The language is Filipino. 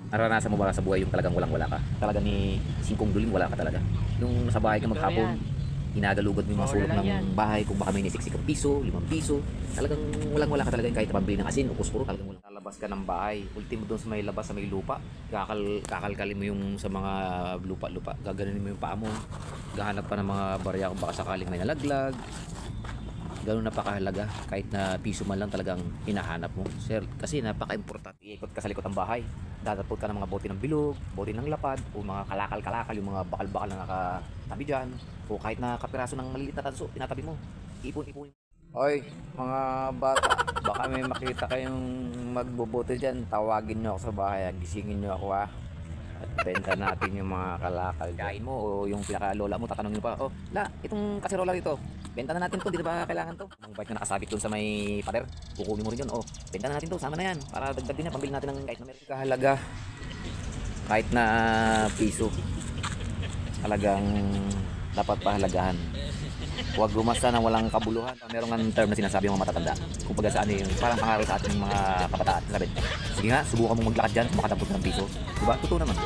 Naranasan mo ba sa buhay yung talagang walang-wala ka? Talaga ni singkong duling wala ka talaga. Yung nasa bahay ka Totoo maghapon, yan. inagalugad mo yung mga Bawal sulok na lang yan. ng bahay kung baka may nisiksik ang piso, 5 piso. Talagang walang-wala ka talaga kahit pambili ng asin o kuspuro, talagang walang. Lalabas ka ng bahay, ultimo doon sa may labas sa may lupa. Kakalkalin mo yung sa mga lupa-lupa. Gaganunin mo yung paa mo. Gahanap pa ng mga barya kung baka sakaling may nalaglag. Ganun napakahalaga kahit na piso man lang talagang hinahanap mo, sir, kasi napaka-importante. Iikot ka sa likod ng bahay, dadapot ka ng mga bote ng bilog, bote ng lapad o mga kalakal-kalakal, yung mga bakal-bakal na nakatabi dyan, o kahit na kapiraso ng maliliit na tanso tinatabi mo, ipon-ipon. Oy, mga bata, baka may makita kayong magbobote dyan, tawagin nyo ako sa bahay, gisingin nyo ako at benta natin yung mga kalakal. Kain mo o yung pinakalola mo, tatanungin pa, oh, la, itong kaserola rito, benta na natin to, di na ba kailangan to? Ang bike na nakasabit dun sa may pader, kukunin mo rin yun, oh, benta na natin to, sama na yan, para dagdag din na, pambili natin ng kahit na meron kahalaga, kahit na piso, talagang dapat pahalagahan. Huwag gumasta na walang kabuluhan. Meron nga term na sinasabi ng mga matatanda. Kung baga sa ano yung parang pangaral sa ating mga kabataan. Sabi, sige nga, subukan mong maglakad dyan, makatapos ng piso. Diba? Totoo naman.